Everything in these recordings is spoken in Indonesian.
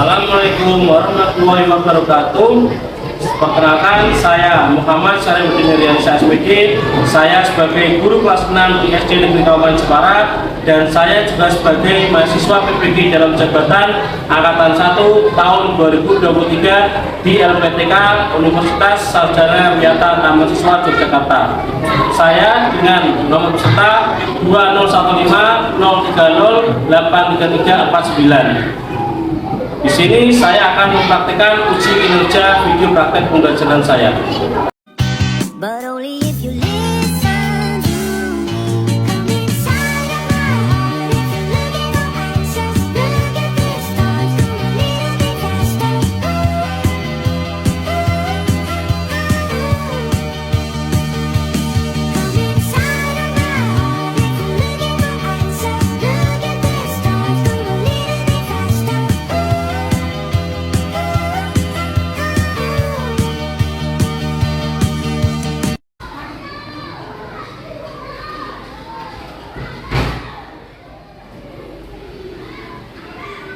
Assalamualaikum warahmatullahi wabarakatuh. Perkenalkan, saya Muhammad Syarifuddin Iriansyah SPD. Saya sebagai guru kelas 6 di SD Negeri Kabupaten Jepara, dan saya juga sebagai mahasiswa PPG dalam jabatan Angkatan 1 tahun 2023 di LPTK Universitas Sarjana Wiyata Taman Siswa Yogyakarta. Saya dengan nomor peserta 2015 030 83349. Di sini saya akan mempraktikkan uji kinerja video praktek pembelajaran saya. But only if you listen to me. Come inside of my heart. If you're looking for answers, look at these stars. Go a little bit faster. Come inside of my heart. If you're looking for answers, look at these stars. Go a little bit faster.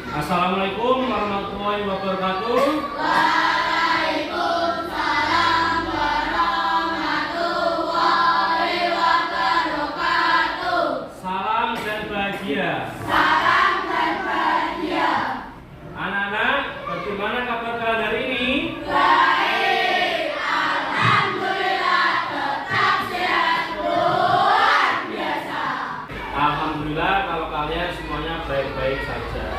Assalamualaikum warahmatullahi wabarakatuh. Waalaikumsalam warahmatullahi wabarakatuh. Salam dan bahagia. Salam dan bahagia. Anak-anak, bagaimana kabar kalian hari ini? Baik, alhamdulillah, tetap sehat luar biasa. Alhamdulillah kalau kalian semuanya baik-baik saja.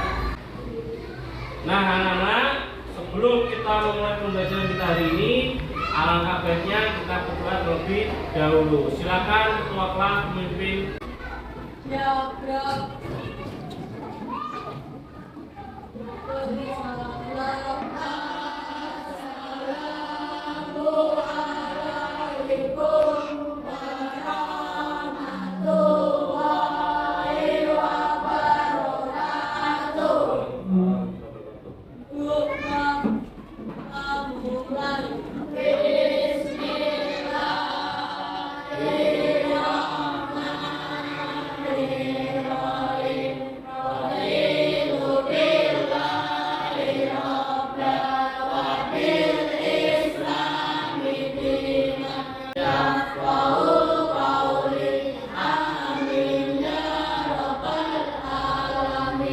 Nah anak-anak, sebelum kita memulai pembelajaran kita hari ini, alangkah baiknya kita berdoa terlebih dahulu. Silakan ketua kelas memimpin. Ya, bro. Assalamualaikum warahmatullahi wabarakatuh.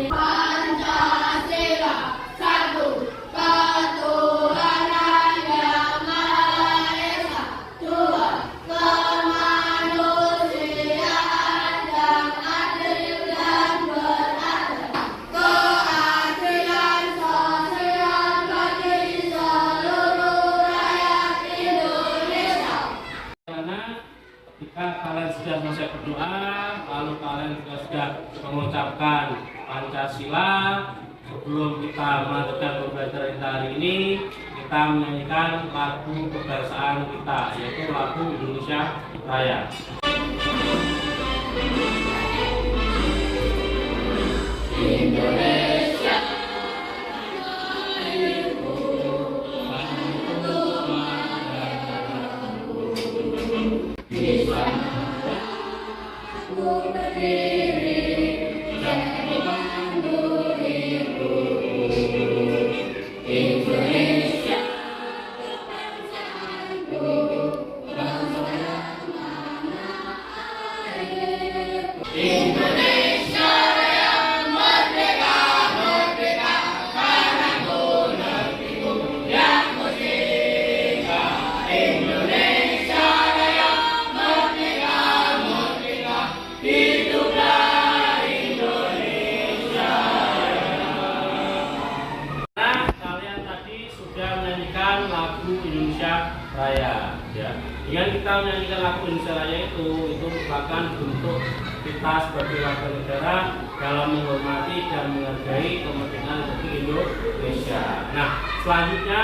Pancasila, satu ketuhanan yang maha esa, dua kemanusiaan yang adil dan beradab, keadilan sosial bagi seluruh rakyat Indonesia. Anak, ketika kalian sudah selesai berdoa, lalu kalian juga sudah mengucapkan Pancasila. Sebelum kita melanjutkan pembelajaran kita hari ini, kita menyanyikan lagu kebangsaan kita, yaitu lagu Indonesia Raya. Indonesia Indonesia Raya, merdeka, merdeka, karena ku negeriku yang merdeka. Indonesia Raya, merdeka, merdeka, hiduplah Indonesia Raya. Nah, kalian tadi sudah menyanyikan lagu Indonesia Raya, ya. Dengan kita menyanyikan lagu Indonesia Raya itu merupakan bentuk kita sebagai warga negara dalam menghormati dan menghargai kemerdekaan Republik Indonesia. Nah, selanjutnya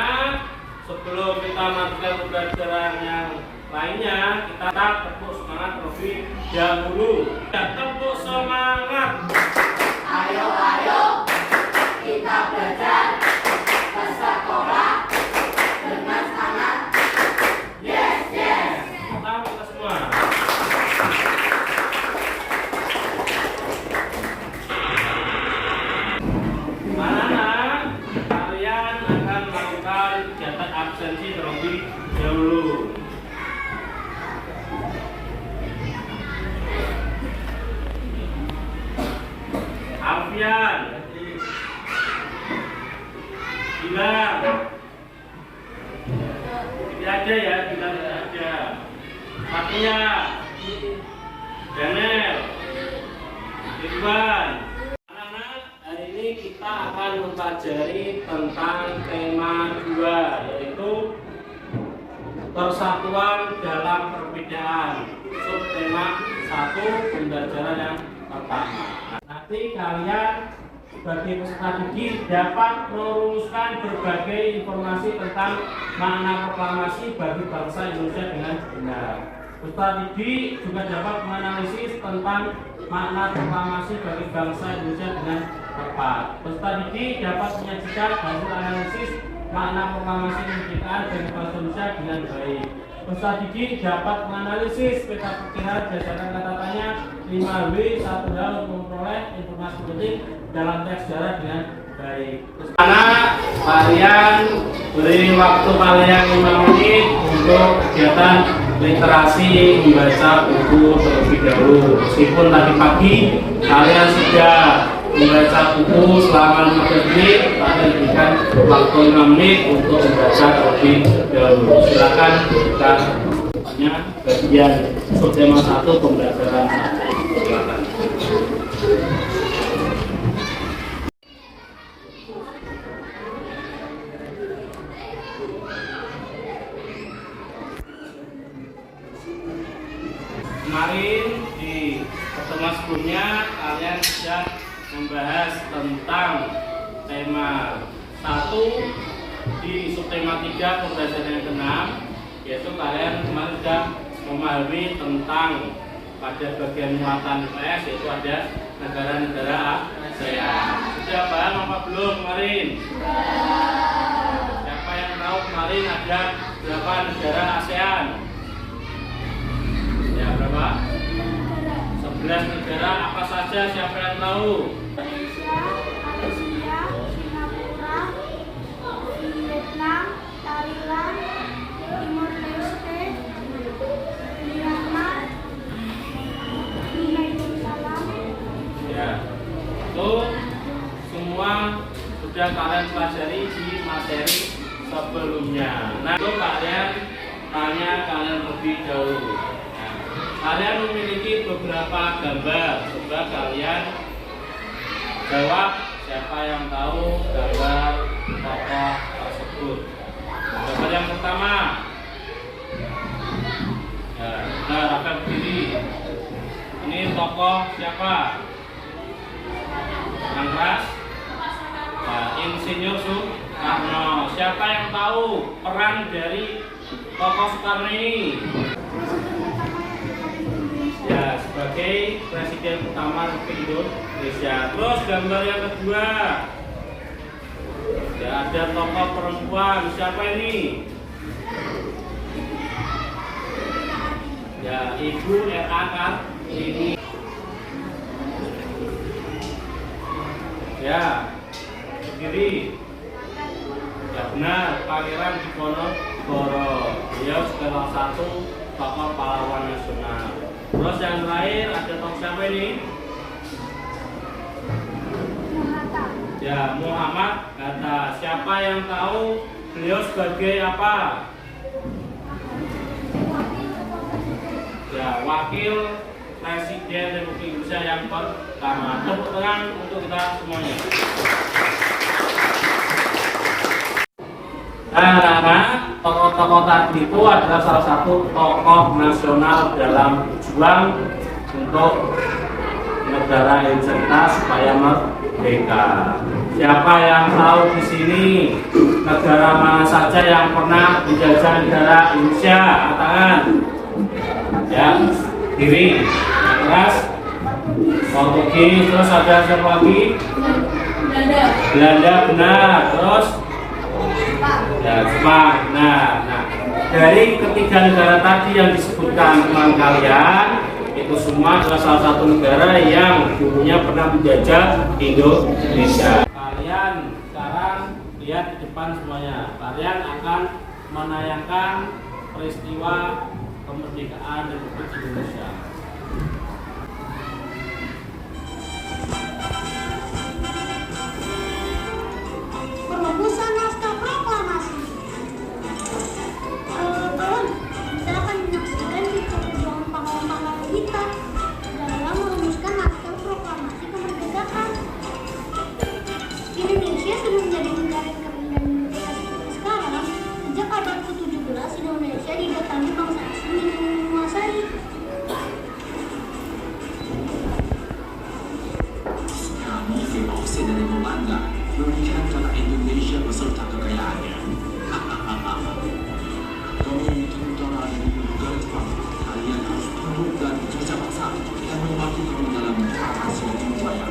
sebelum kita melanjutkan pembelajaran yang lainnya, kita tepuk semangat terlebih dahulu. Dan tepuk semangat. Ayo, ayo, kita belajar ke sekolah dengan semangat. Yes, yes. Kita semua. Anak-anak, Alfian, Gilang, tidak ada ya, Gilang tidak ada. Fatia, Daniel, Irwan. Anak-anak, hari ini kita akan mempelajari tentang tema 2, yaitu persatuan dalam perbedaan. Subtema 1, pembelajaran yang pertama. Nanti kalian sebagai peserta didik dapat merumuskan berbagai informasi tentang makna proklamasi bagi bangsa Indonesia dengan benar. Peserta didik juga dapat menganalisis tentang makna proklamasi bagi bangsa Indonesia dengan tepat. Peserta didik dapat menyajikan hasil analisis makna proklamasi kemerdekaan bagi bangsa Indonesia dengan baik. Peserta didik dapat menganalisis peta pikiran berdasarkan kata tanya 5W 1H untuk memperoleh informasi penting dalam teks sejarah dengan baik. Anak, kalian beri waktu kalian 5 menit untuk kegiatan literasi membaca buku terlebih dahulu. Meskipun tadi pagi kalian sudah membaca buku selama 15 menit, kalian berikan waktu 5 menit untuk membaca terlebih dahulu. Silakan kita bagian subtema 1 pembelajaran 1. Silakan. Kemarin di pertemuan sebelumnya kalian sudah membahas tentang tema 1 di subtema 3 pembelajaran yang ke-6, yaitu kalian kemarin sudah memahami tentang pada bagian muatan IPS, yaitu ada negara-negara ASEAN. Sudah paham apa belum kemarin? Siapa yang tahu kemarin ada berapa negara ASEAN? Ya, berapa? 11 negara apa saja, siapa yang tahu? Indonesia, Malaysia, Singapura, Vietnam, Thailand, Timor Leste, Myanmar, Brunei Darussalam. Ya, itu semua sudah kalian pelajari di materi sebelumnya. Nah, itu kalian tanya kalian lebih dahulu. Nah, kalian memiliki beberapa gambar. Coba kalian jawab siapa yang tahu gambar tokoh tersebut. Gambar yang pertama. Ya, nah, akan berdiri. Ini tokoh siapa? Yang keras? Nah, Insinyur Soekarno. Siapa yang tahu peran dari tokoh Soekarno ini? Ya, sebagai Presiden utama Republik Indonesia. Terus gambar yang kedua. Ya, ada tokoh perempuan. Siapa ini? Ya, Ibu R.A. Kartini. Ya, berdiri. Ya benar, Pangeran Diponegoro. Beliau salah satu tokoh pahlawan nasional. Terus yang terakhir ada tokoh siapa ini? Ya, Muhammad Hatta. Siapa yang tahu beliau sebagai apa? Ya, Wakil Presiden Republik Indonesia yang pertama. Tepuk tangan untuk kita semuanya. Nah, tokoh-tokoh tadi itu adalah salah satu tokoh nasional dalam berjuang untuk negara Indonesia kita supaya merdeka. Siapa yang tahu di sini negara mana saja yang pernah menjajah negara Indonesia? Angkat tangan. Ya, kiri, keras, Portugis, terus ada siapa lagi? Belanda, benar. Terus ya, Jepang. Nah, dari ketiga negara tadi yang disebutkan teman kalian, itu semua adalah salah satu negara yang dulunya pernah menjajah Indonesia. Kalian sekarang lihat di depan semuanya. Kalian akan menayangkan peristiwa kemerdekaan Republik Indonesia. Pernikahan karena Indonesia beserta kekayaannya. Kami tentara dari garis depan, kalian harus tunduk dan bekerja paksa dan membantu kami dalam operasi timbuaya.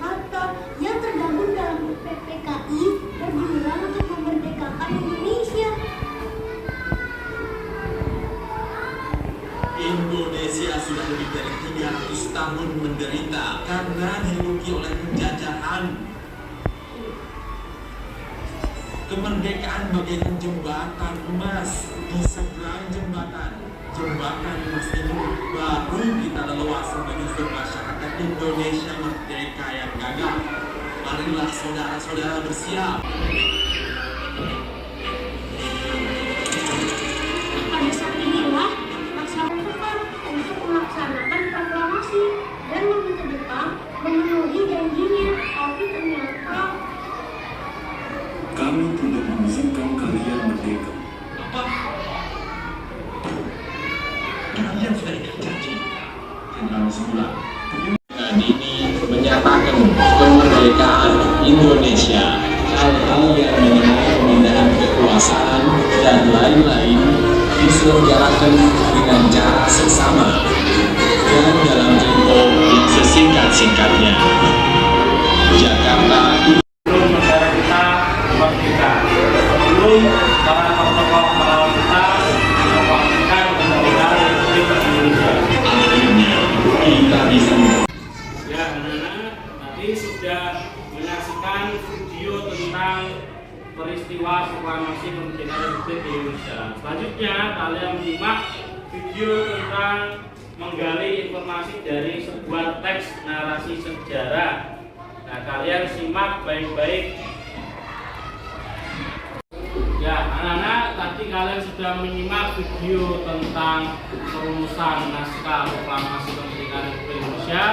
Hatta yang tergabung dalam PPKI berjuang untuk memerdekakan Indonesia. Indonesia sudah lebih dari 300 tahun menderita karena diluki oleh penjajahan. Kemerdekaan bagaikan jembatan emas di seberang jembatan. Jembatan emas ini baru kita leluasa menyusun masyarakat Indonesia merdeka yang gagah. Marilah saudara-saudara bersiap. Pada saat inilah masyarakat tepat untuk melaksanakan proklamasi dan meminta Jepang memenuhi janjinya, tapi ternyata Kami tidak mengizinkan kalian merdeka. Apa? Kalian sudah ikat janji. Jenderal Subulan. Dan ini menyatakan kemerdekaan Indonesia. Hal-hal yang mengenai pemindahan kekuasaan dan lain-lain diselenggarakan dengan cara seksama dan dalam tempo yang sesingkat-singkatnya. Jakarta. Sebelum negara kita merdeka, sebelum para tokoh pahlawan kita memproklamasikan kemerdekaan Republik Indonesia. Akhirnya kita bisa Ya, anak-anak, tadi sudah menyaksikan video tentang peristiwa proklamasi kemerdekaan Republik Indonesia. Selanjutnya, kalian menyimak video tentang menggali informasi dari sebuah teks narasi sejarah. Nah, kalian simak baik-baik. Ya, anak-anak, tadi kalian sudah menyimak video tentang perumusan naskah proklamasi kemerdekaan Republik Indonesia.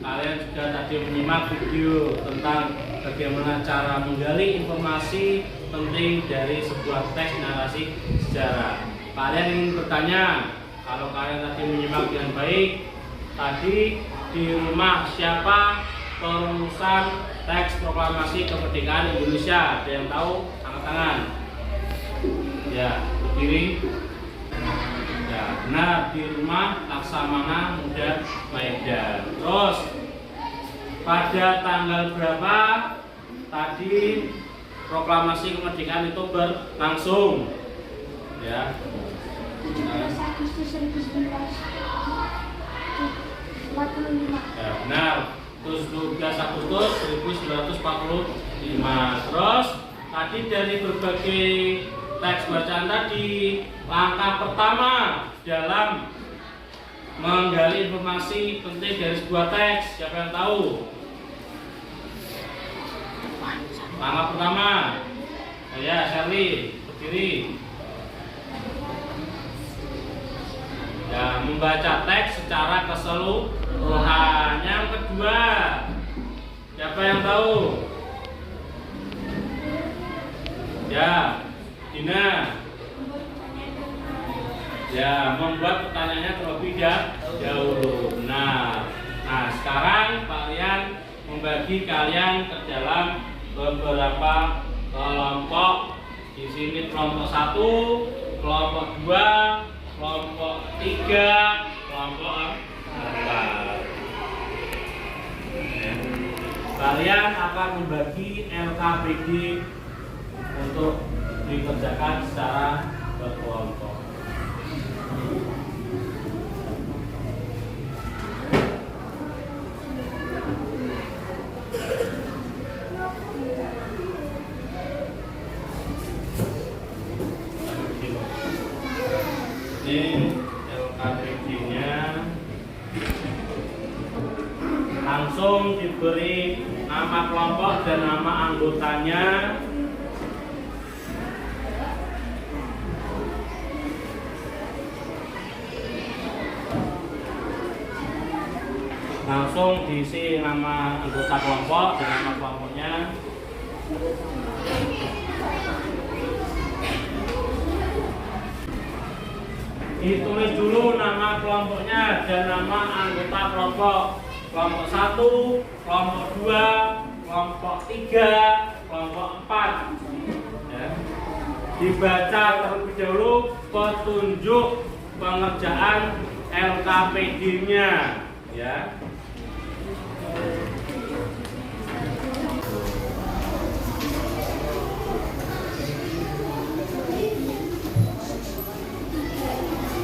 Kalian juga tadi menyimak video tentang bagaimana cara menggali informasi penting dari sebuah teks narasi sejarah. Kalian ingin bertanya, kalau kalian tadi menyimak dengan baik, tadi di rumah siapa perumusan teks proklamasi kemerdekaan Indonesia? Ada yang tahu? Angkat tangan. Ya, berdiri. Ya, benar, di rumah Laksamana Muda Maeda. Terus pada tanggal berapa tadi proklamasi kemerdekaan itu berlangsung? Ya. 17 Agustus 1945. Ya, benar. Terus 12 Agustus 1945. Terus tadi dari berbagai teks bacaan tadi, langkah pertama dalam menggali informasi penting dari sebuah teks, siapa yang tahu? Langkah pertama, ya Shirley, berdiri. Ya, membaca teks secara keseluruhan. Yang kedua, siapa yang tahu? Ya, Dina. Ya, membuat pertanyaannya terlebih dahulu. Benar. Nah, sekarang kalian membagi kalian ke dalam beberapa kelompok. Di sini kelompok 1, kelompok 2, kelompok 3, kelompok 4. Kalian akan membagi LKPD untuk dikerjakan secara berkelompok. Ini LKPD-nya langsung diberi nama kelompok dan nama anggotanya. Langsung diisi nama anggota kelompok dan nama kelompoknya. Ditulis dulu nama kelompoknya dan nama anggota kelompok. kelompok 1, kelompok 2, kelompok 3, kelompok 4. Ya. Dibaca terlebih dahulu petunjuk pengerjaan LKPD-nya, ya.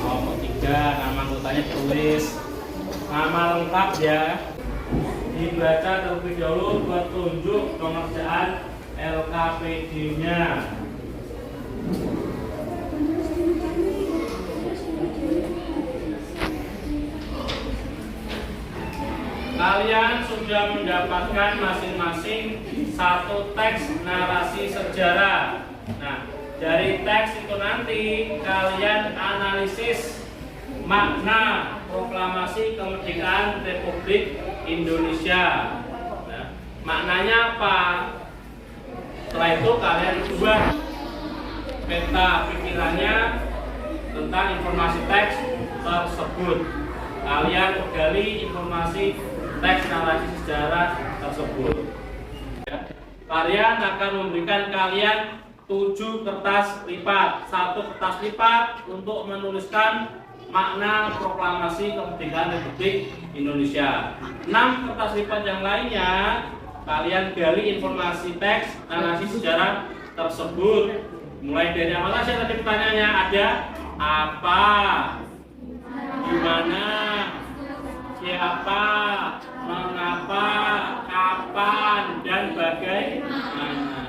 Kelompok 3, nama anggotanya tulis, nama lengkap ya. Dibaca terlebih dahulu petunjuk pengerjaan LKPD-nya. Kalian sudah mendapatkan masing-masing satu teks narasi sejarah. Nah, dari teks itu nanti kalian analisis makna proklamasi kemerdekaan Republik Indonesia. Nah, maknanya apa? Setelah itu kalian buat peta pikirannya tentang informasi teks tersebut. Kalian gali informasi teks narasi sejarah tersebut. Kalian akan memberikan kalian 7 kertas lipat, 1 kertas lipat untuk menuliskan makna proklamasi kemerdekaan Republik Indonesia. 6 kertas lipat yang lainnya kalian gali informasi teks narasi sejarah tersebut. Mulai dari apa saja tadi pertanyaannya, ada apa, gimana, siapa, mengapa, kapan, dan bagaimana.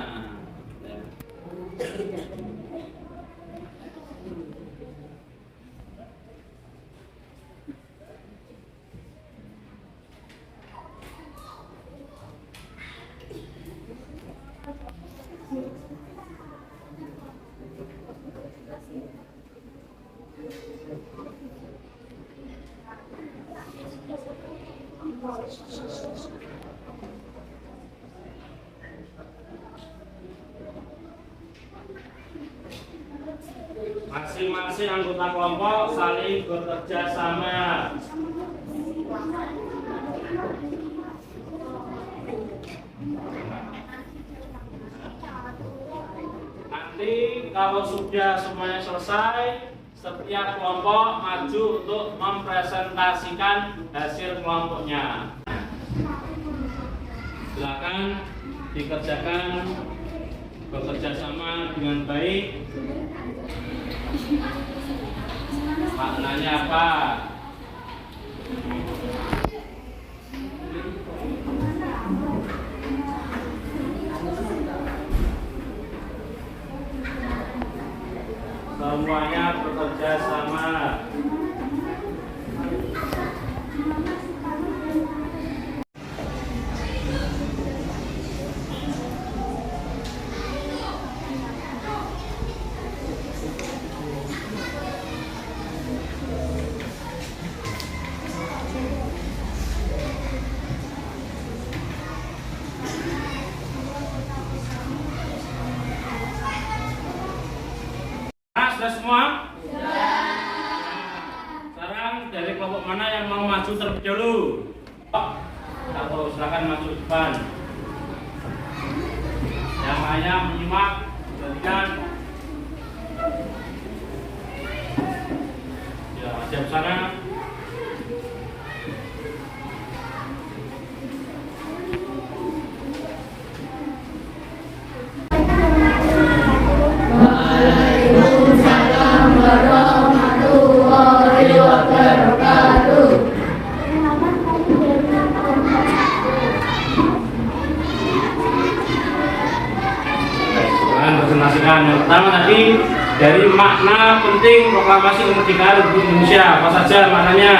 Masing-masing anggota kelompok saling bekerja sama. Nanti kalau sudah semuanya selesai, setiap kelompok maju untuk mempresentasikan hasil kelompoknya. Silakan dikerjakan bekerja sama dengan baik. Maknanya apa? Semuanya bekerja sama. Sudah semua? Sudah. Sekarang dari kelompok mana yang mau maju terlebih dahulu? Atau silakan maju depan. Yang lainnya menyimak, perhatikan. Ya, siap sana. Yang pertama tadi dari makna penting proklamasi kemerdekaan Republik Indonesia, apa saja maknanya?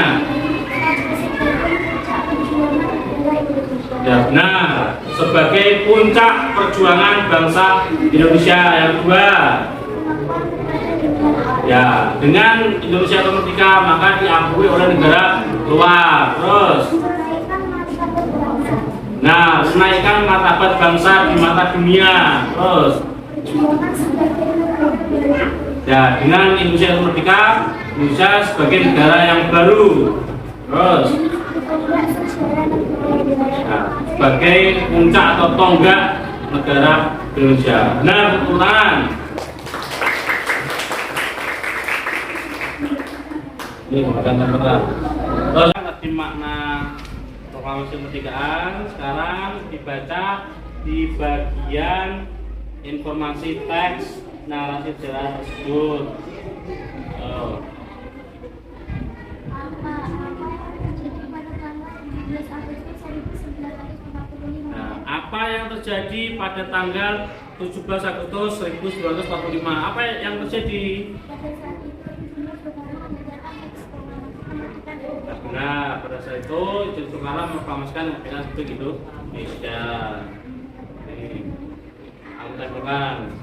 Ya benar, sebagai puncak perjuangan bangsa Indonesia. Yang kedua, ya dengan Indonesia merdeka maka diakui oleh negara luar. Terus, nah menaikkan martabat bangsa di mata dunia. Terus, ya dengan Indonesia merdeka, Indonesia sebagai negara yang baru. Terus, Nah, sebagai puncak atau tonggak negara Indonesia. Benar, tepuk tangan. Ini bukan benar. Terus tadi makna proklamasi kemerdekaan, sekarang dibaca di bagian informasi teks narasi sejarah tersebut. Nah, apa yang terjadi pada tanggal 17 Agustus 1945? Apa yang terjadi? Nah, pada saat itu Yusuf Kala memproklamasikan kemerdekaan Republik Indonesia. Ini, aku tempelkan.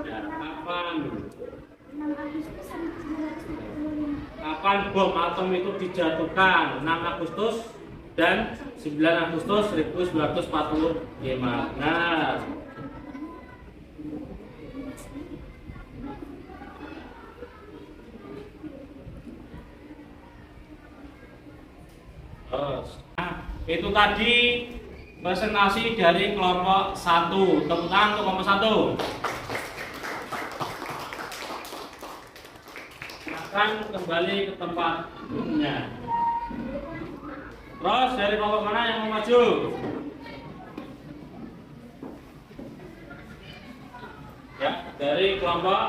Ya, kapan? Kapan bom atom itu dijatuhkan? 6 Agustus dan 9 Agustus 1945. Nah, itu tadi presentasi dari kelompok 1. Tepuk tangan untuk kelompok 1. Akan kembali ke tempat duduknya. Terus dari kelompok mana yang mau maju? Ya, dari kelompok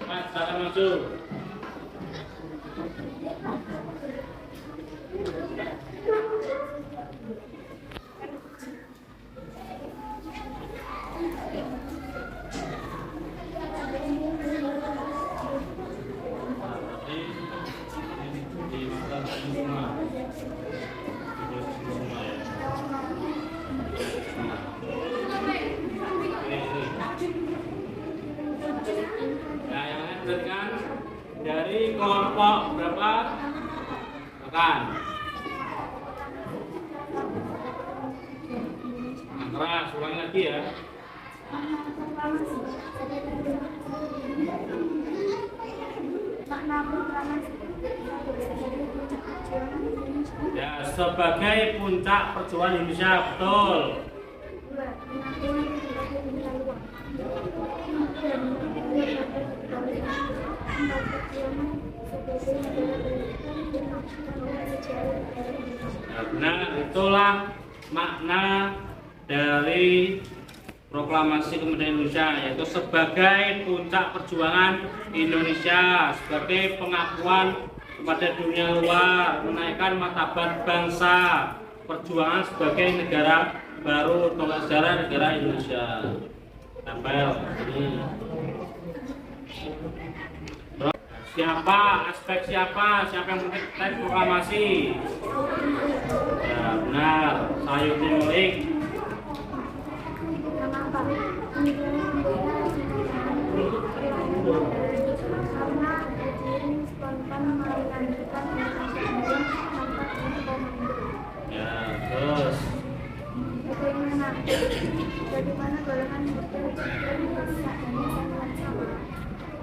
silakan maju. Nah, yang lain berikan dari kelompok berapa? Makan. Nah, keras, ulangi lagi ya. Ya, sebagai puncak perjuangan Indonesia, betul. Nah, itulah makna dari proklamasi kemerdekaan Indonesia, yaitu sebagai puncak perjuangan Indonesia, sebagai pengakuan kepada dunia luar, menaikkan martabat bangsa, perjuangan sebagai negara baru, tonggak sejarah negara Indonesia. Tempel ini. Siapa yang menulis teks proklamasi? Ya, benar, Sayuti Molik. Ya, terus bagaimana golongan berpikir bisa sangat sama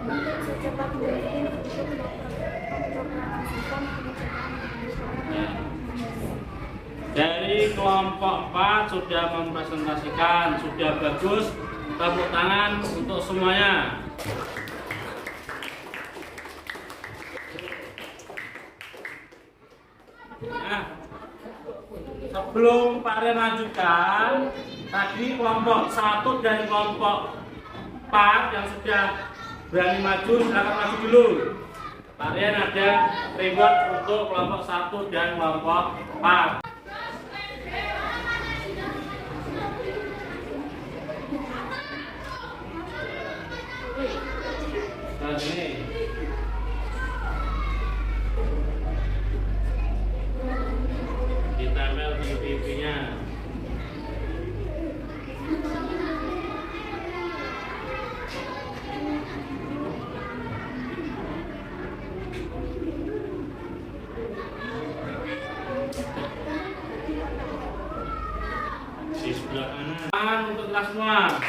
untuk secepat mungkin untuk memproklamasikan kemerdekaan Indonesia. Dari kelompok 4 sudah mempresentasikan, sudah bagus. Tepuk tangan untuk semuanya. Nah, sebelum Pak Rian lanjutkan, tadi kelompok 1 dan kelompok 4 yang sudah berani maju, silakan maju dulu. Pak Rian ada reward untuk kelompok 1 dan kelompok 4. Nah, ini. Ditempel di TV-nya. Di sebelah kanan untuk kelas semua.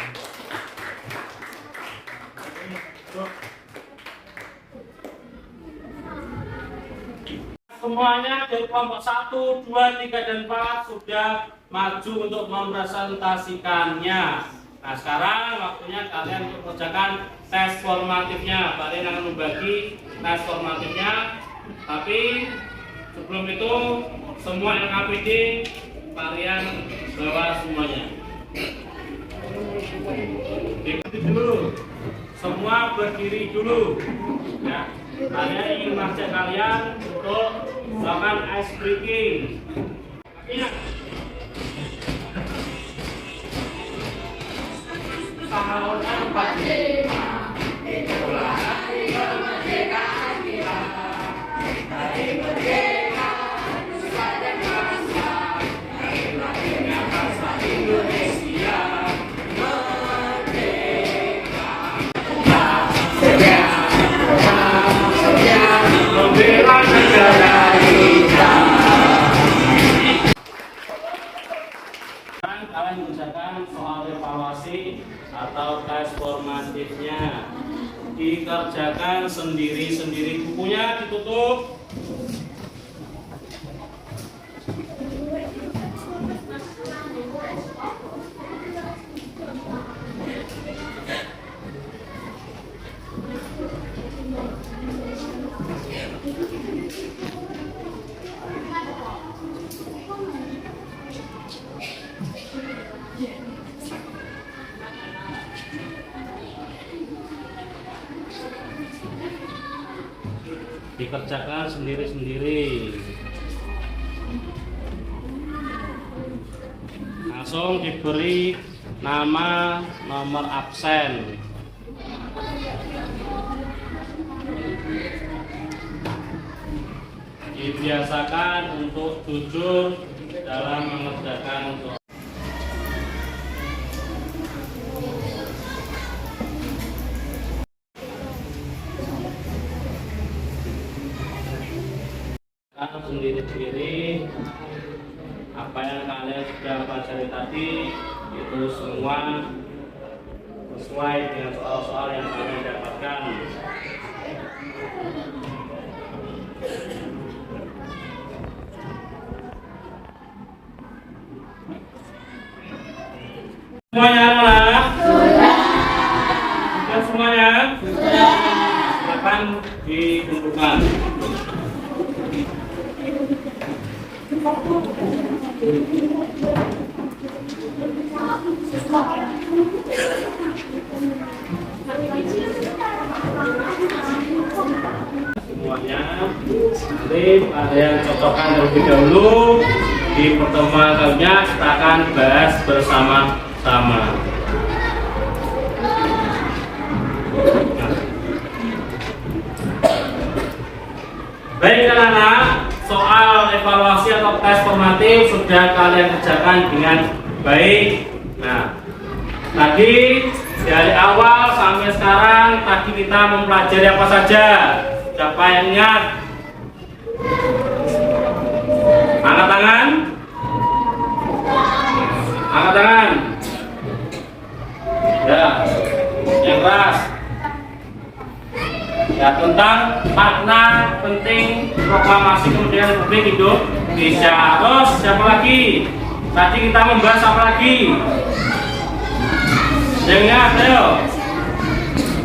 Semuanya dari kelompok 1, 2, 3, dan 4 sudah maju untuk mempresentasikannya. Nah, sekarang waktunya kalian untuk mengerjakan tes formatifnya. Kalian akan membagi tes formatifnya. Tapi sebelum itu, semua LKPD kalian bawa semuanya. Berdiri dulu. Semua berdiri dulu. Ya. Kalian ingin mengajak kalian untuk melakukan ice breaking. Ingat. Tahun 45. Itulah hari kemerdekaan kita. Hari merdeka, nusa dan bangsa. Hari lahirnya bangsa Indonesia. Merdeka. Membela negara kita. Sekarang kalian mengerjakan soal evaluasi atau tes formatifnya. Dikerjakan sendiri-sendiri. Bukunya ditutup. Dikerjakan sendiri-sendiri. Langsung diberi nama, nomor absen. Dibiasakan untuk jujur dalam mengerjakan untuk sendiri-sendiri. Apa yang kalian sudah pelajari tadi itu semua sesuai dengan soal-soal yang kalian dapatkan. Semuanya anak? Sudah semuanya? Silakan dikumpulkan. Semuanya nanti kalian cocokkan terlebih dahulu. Di pertemuan kalinya kita akan bahas bersama-sama. Baik anak-anak, soal evaluasi atau tes formatif sudah kalian kerjakan dengan baik. Nah, tadi dari awal sampai sekarang tadi kita mempelajari apa saja? Siapa yang ingat? Angkat tangan. Angkat tangan. Ya, yang keras. Ya, tentang makna penting proklamasi kemerdekaan Republik Indonesia. Terus siapa lagi? Tadi kita membahas apa lagi? Yang ingat, ayo.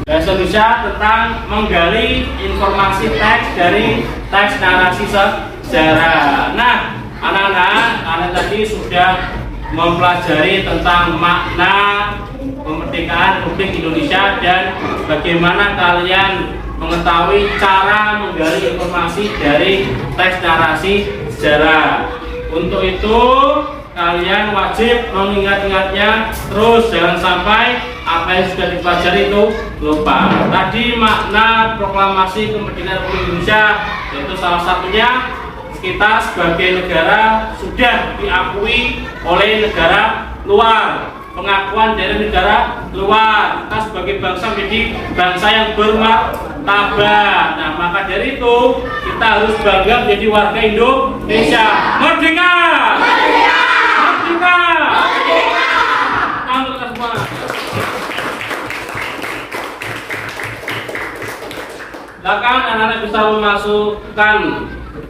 Bahasa Indonesia tentang menggali informasi teks dari teks narasi sejarah. Nah, anak-anak, kalian tadi sudah mempelajari tentang makna kemerdekaan Republik Indonesia dan bagaimana kalian mengetahui cara menggali informasi dari teks narasi sejarah. Untuk itu kalian wajib mengingat-ingatnya terus, jangan sampai apa yang sudah dipelajari itu lupa. Tadi makna proklamasi kemerdekaan Republik Indonesia yaitu salah satunya kita sebagai negara sudah diakui oleh negara luar. Pengakuan dari negara luar, kita sebagai bangsa menjadi bangsa yang bermartabat. Nah, maka dari itu kita harus bangga menjadi warga Indonesia. Merdeka! Merdeka! Merdeka! Merdeka! Tangan semua. Silakan anak-anak bisa memasukkan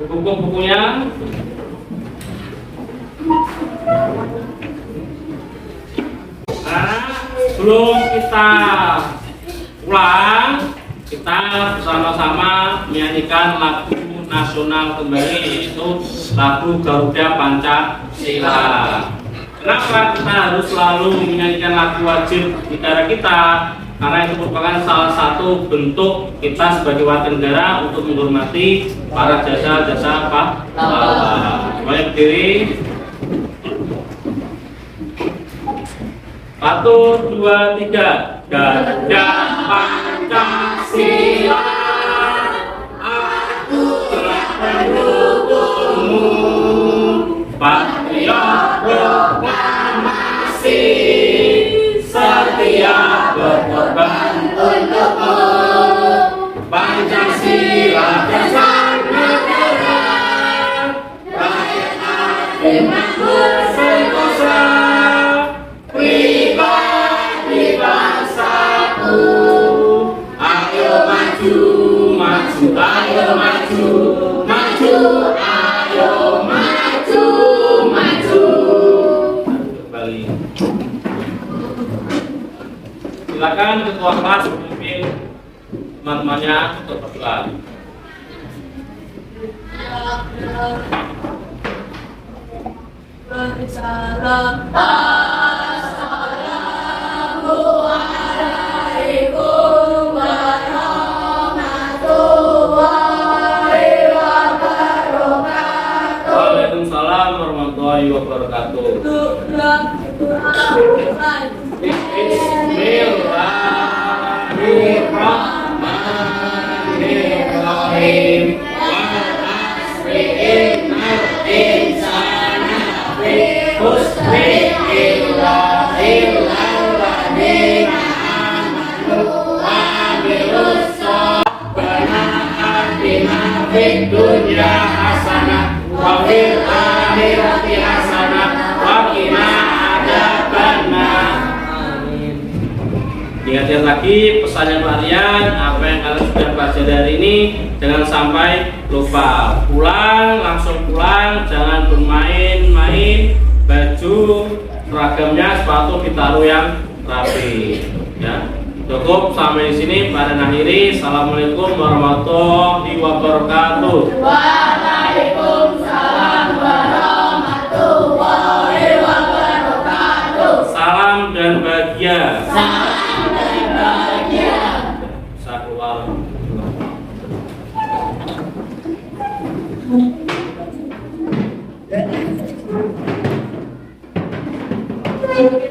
buku-bukunya. Nah, sebelum kita pulang, kita bersama-sama menyanyikan lagu nasional kembali, yaitu lagu Garuda Pancasila. Kenapa kita harus selalu menyanyikan lagu wajib negara kita? Karena itu merupakan salah satu bentuk kita sebagai warga negara untuk menghormati para jasa-jasa pahlawan. Semuanya berdiri. 1, 2, 3. Garuda Pancasila, aku telah mendukungmu. Patriot proklamasi, setia berkorban untukmu. Pancasila dasar negara, rakyat dengan bersentosa, pribadi bangsaku. Ayo maju, maju, ayo maju, maju, ayo maju, maju. Kembali. Silakan ketua kelas memimpin teman-temannya untuk berdoa. Assalamualaikum warahmatullahi wabarakatuh. Waalaikumsalam warahmatullahi wabarakatuh. Bismillahirrahmanirrahim. Wal asri innal insana fi khusri illa alladzina amanu wa amilus sholihati fid dunya hasanah wa fil akhirati hasanah wa qina adzabannar. Ingat lagi pesannya kalian, apa yang kalian sudah pelajari hari ini, jangan sampai lupa. Pulang, langsung pulang, jangan bermain-main. Baju, seragamnya, sepatu ditaruh yang rapi. Ya, cukup sampai di sini. Pada akhiri, assalamualaikum warahmatullahi wabarakatuh. Waalaikumsalam warahmatullahi wabarakatuh. Salam dan bahagia. Salam dan bahagia. Bisa keluar. Thank you.